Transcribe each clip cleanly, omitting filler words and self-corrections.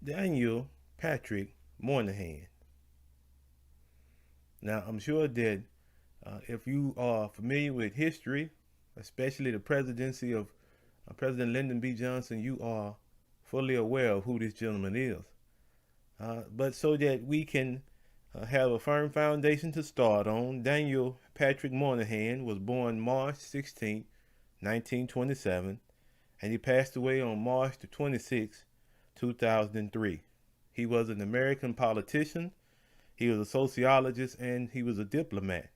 Daniel Patrick Moynihan. Now, I'm sure that if you are familiar with history, especially the presidency of President Lyndon B. Johnson, you are fully aware of who this gentleman is. But so that we can have a firm foundation to start on, Daniel Patrick Moynihan was born March 16, 1927, and he passed away on March 26, 2003. He was an American politician, he was a sociologist, and he was a diplomat.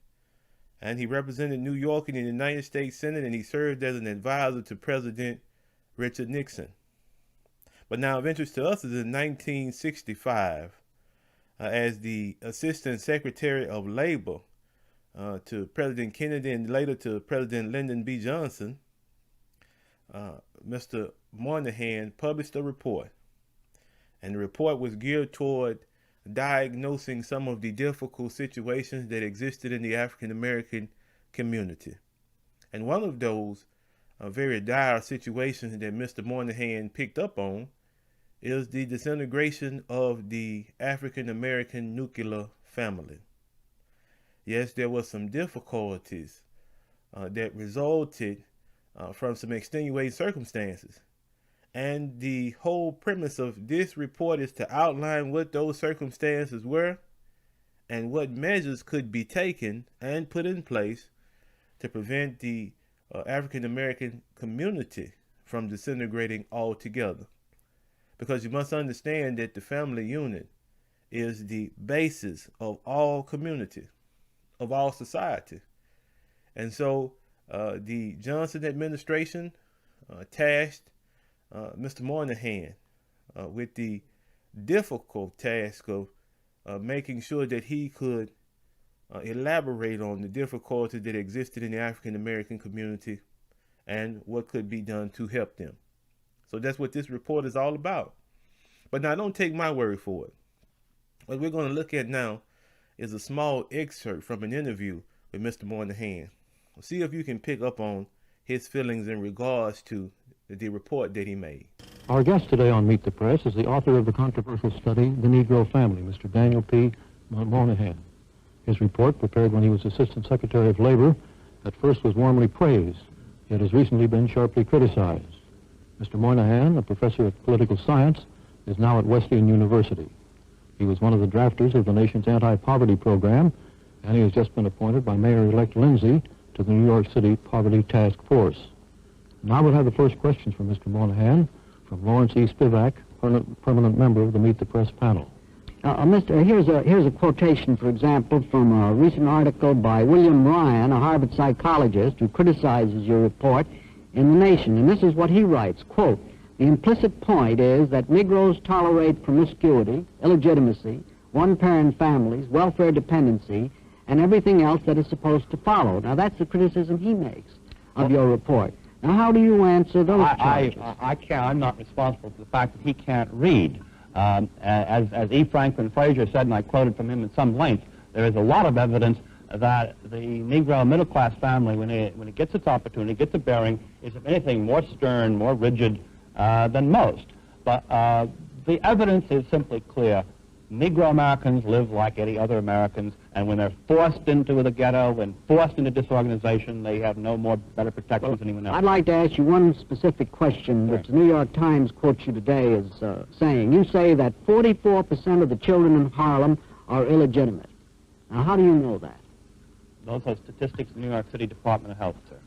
And he represented New York in the United States Senate, and he served as an advisor to President Richard Nixon. But now of interest to us is in 1965, as the Assistant Secretary of Labor to President Kennedy and later to President Lyndon B. Johnson, Mr. Moynihan published a report. And the report was geared toward diagnosing some of the difficult situations that existed in the African American community. And one of those very dire situations that Mr. Moynihan picked up on is the disintegration of the African American nuclear family. Yes, there were some difficulties that resulted from some extenuating circumstances. And the whole premise of this report is to outline what those circumstances were and what measures could be taken and put in place to prevent the African American community from disintegrating altogether. Because you must understand that the family unit is the basis of all community, of all society. And so the Johnson administration tasked Mr. Moynihan with the difficult task of making sure that he could elaborate on the difficulties that existed in the African American community and what could be done to help them. So that's what this report is all about. But now don't take my word for it. What we're going to look at now is a small excerpt from an interview with Mr. Moynihan. See if you can pick up on his feelings in regards to the report that he made. Our guest today on Meet the Press is the author of the controversial study, The Negro Family, Mr. Daniel P. Moynihan. His report, prepared when he was Assistant Secretary of Labor, at first was warmly praised, yet has recently been sharply criticized. Mr. Moynihan, a professor of political science, is now at Wesleyan University. He was one of the drafters of the nation's anti-poverty program, and he has just been appointed by Mayor-elect Lindsay to the New York City Poverty Task Force. Now we'll have the first questions from Mr. Moynihan from Lawrence E. Spivak, permanent member of the Meet the Press panel. Here's a quotation, for example, from a recent article by William Ryan, a Harvard psychologist, who criticizes your report in The Nation. And this is what he writes, quote, "The implicit point is that Negroes tolerate promiscuity, illegitimacy, one-parent families, welfare dependency, and everything else that is supposed to follow." Now, that's the criticism he makes of your report. Now, how do you answer those charges? I can't. I'm not responsible for the fact that he can't read. As E. Franklin Frazier said, and I quoted from him in some length, there is a lot of evidence that the Negro middle-class family, when it gets its opportunity, gets a bearing, is, if anything, more stern, more rigid than most. But the evidence is simply clear. Negro Americans live like any other Americans, and when they're forced into the ghetto and forced into disorganization, they have no more better protections than anyone else. I'd like to ask you one specific question, which the New York Times quotes you today as saying. You say that 44% of the children in Harlem are illegitimate. Now, how do you know that? Those are statistics of the New York City Department of Health, sir.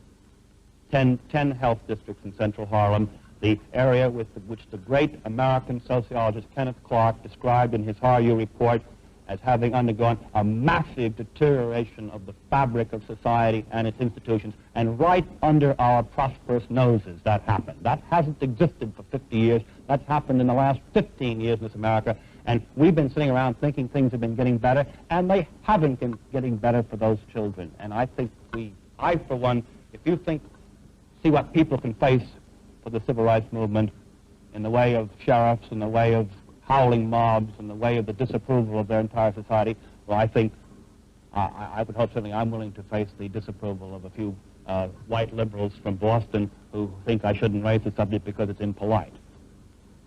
10 health districts in central Harlem, the area which the great American sociologist Kenneth Clark described in his HARU report as having undergone a massive deterioration of the fabric of society and its institutions, and right under our prosperous noses that happened. That hasn't existed for 50 years. That's happened in the last 15 years in this America, and we've been sitting around thinking things have been getting better, and they haven't been getting better for those children. And I think I, for one, if you see what people can face for the civil rights movement in the way of sheriffs, in the way of howling mobs, in the way of the disapproval of their entire society, well, I think I would hope certainly I'm willing to face the disapproval of a few white liberals from Boston who think I shouldn't raise the subject because it's impolite.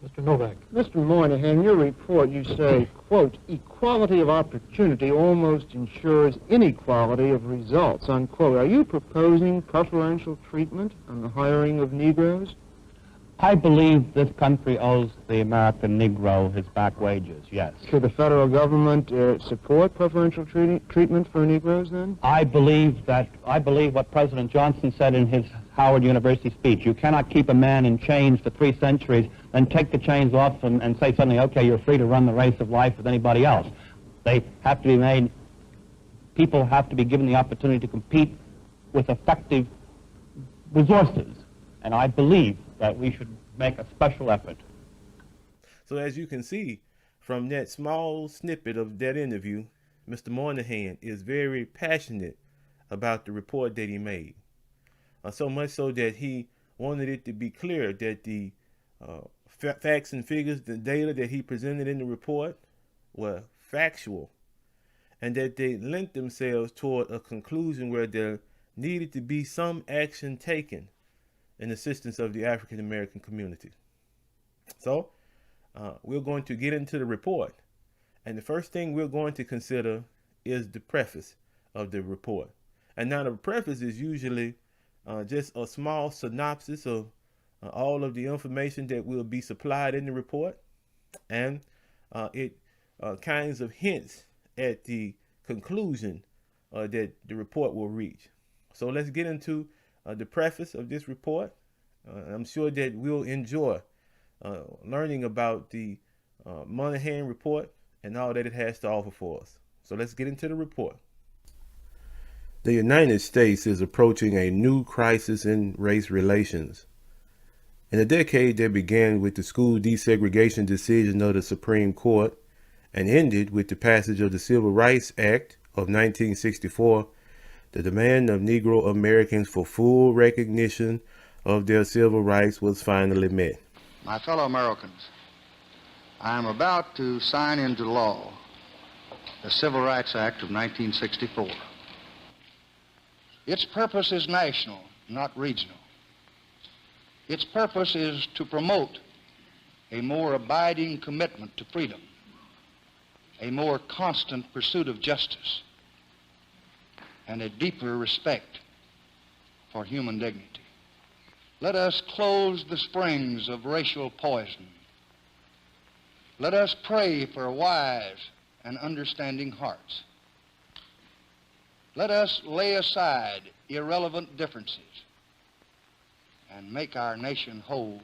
Mr. Novak. Mr. Moynihan, in your report you say, quote, equality of opportunity almost ensures inequality of results, unquote. Are you proposing preferential treatment on the hiring of Negroes? I believe this country owes the American Negro his back wages, yes. Should the federal government support preferential treatment for Negroes then? I believe what President Johnson said in his Howard University speech. You cannot keep a man in chains for 3 centuries, then take the chains off and say suddenly, okay, you're free to run the race of life with anybody else. They have to be made, people have to be given the opportunity to compete with effective resources. And I believe that we should make a special effort. So as you can see from that small snippet of that interview, Mr. Moynihan is very passionate about the report that he made. So much so that he wanted it to be clear that the facts and figures, the data that he presented in the report were factual, and that they lent themselves toward a conclusion where there needed to be some action taken in assistance of the African American community. So we're going to get into the report, and the first thing we're going to consider is the preface of the report. And now the preface is usually just a small synopsis of all of the information that will be supplied in the report, and it kinds of hints at the conclusion that the report will reach. So let's get into the preface of this report. I'm sure that we'll enjoy learning about the Moynihan report and all that it has to offer for us. So let's get into the report. The United States is approaching a new crisis in race relations. In a decade that began with the school desegregation decision of the Supreme Court and ended with the passage of the Civil Rights Act of 1964, the demand of Negro Americans for full recognition of their civil rights was finally met. My fellow Americans, I am about to sign into law the Civil Rights Act of 1964. Its purpose is national, not regional. Its purpose is to promote a more abiding commitment to freedom, a more constant pursuit of justice, and a deeper respect for human dignity. Let us close the springs of racial poison. Let us pray for wise and understanding hearts. Let us lay aside irrelevant differences and make our nation whole.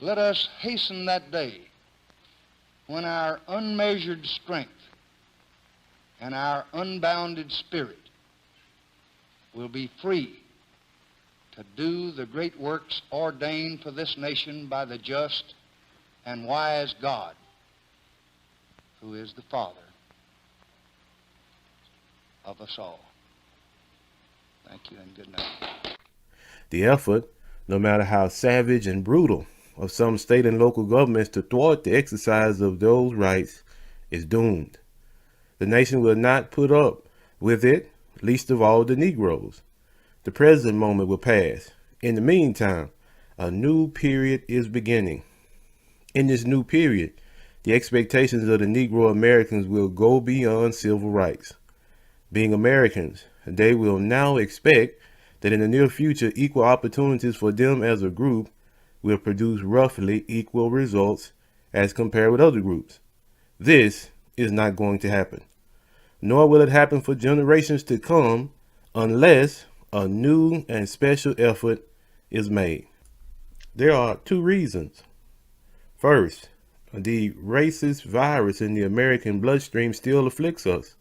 Let us hasten that day when our unmeasured strength and our unbounded spirit will be free to do the great works ordained for this nation by the just and wise God, who is the Father of us all. Thank you and good night. The effort, no matter how savage and brutal, of some state and local governments to thwart the exercise of those rights is doomed. The nation will not put up with it, least of all the Negroes. The present moment will pass. In the meantime, a new period is beginning. In this new period, the expectations of the Negro Americans will go beyond civil rights. Being Americans, they will now expect that in the near future, equal opportunities for them as a group will produce roughly equal results as compared with other groups. This is not going to happen, nor will it happen for generations to come unless a new and special effort is made. There are 2 reasons. First, the racist virus in the American bloodstream still afflicts us.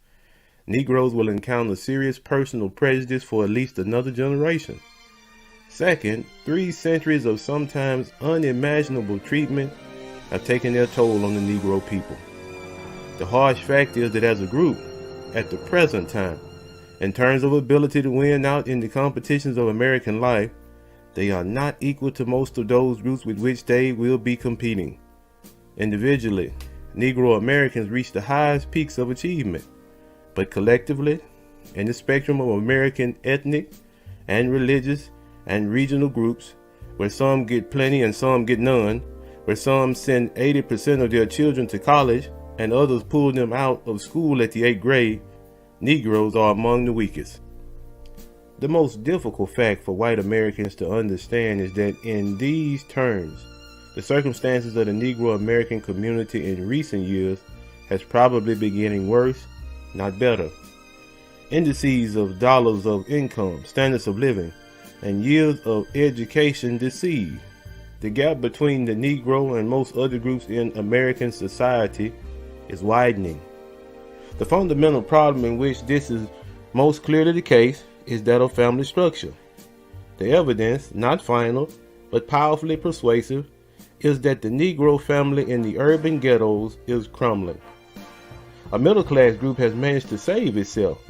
Negroes will encounter serious personal prejudice for at least another generation. Second, 3 centuries of sometimes unimaginable treatment have taken their toll on the Negro people. The harsh fact is that as a group, at the present time, in terms of ability to win out in the competitions of American life, they are not equal to most of those groups with which they will be competing. Individually, Negro Americans reach the highest peaks of achievement, but collectively, in the spectrum of American ethnic and religious and regional groups, where some get plenty and some get none, where some send 80% of their children to college and others pull them out of school at the 8th grade, Negroes are among the weakest. The most difficult fact for white Americans to understand is that in these terms, the circumstances of the Negro American community in recent years has probably been getting worse, not better. Indices of dollars of income, standards of living, and years of education deceive. The gap between the Negro and most other groups in American society is widening. The fundamental problem in which this is most clearly the case is that of family structure. The evidence, not final, but powerfully persuasive, is that the Negro family in the urban ghettos is crumbling. A middle-class group has managed to save itself,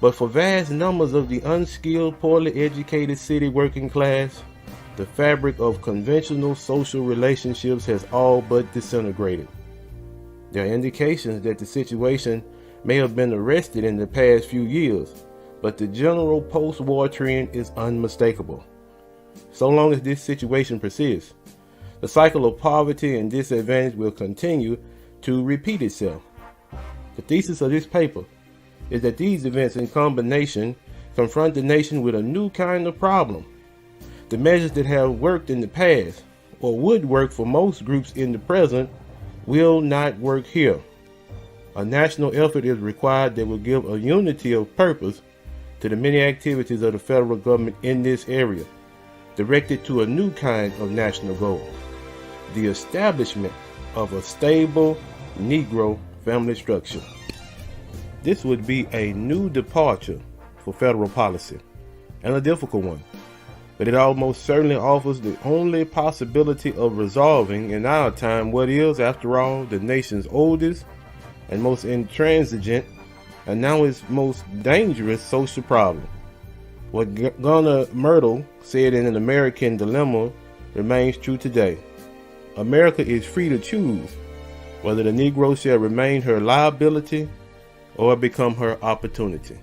but for vast numbers of the unskilled, poorly educated city working class, the fabric of conventional social relationships has all but disintegrated. There are indications that the situation may have been arrested in the past few years, but the general post-war trend is unmistakable. So long as this situation persists, the cycle of poverty and disadvantage will continue to repeat itself. The thesis of this paper is that these events in combination confront the nation with a new kind of problem. The measures that have worked in the past, or would work for most groups in the present, will not work here. A national effort is required that will give a unity of purpose to the many activities of the federal government in this area, directed to a new kind of national goal: the establishment of a stable Negro family structure. This would be a new departure for federal policy, and a difficult one, but it almost certainly offers the only possibility of resolving in our time what is, after all, the nation's oldest and most intransigent, and now its most dangerous social problem. What Gunnar Myrtle said in An American Dilemma remains true today. America is free to choose whether the Negro shall remain her liability or become her opportunity.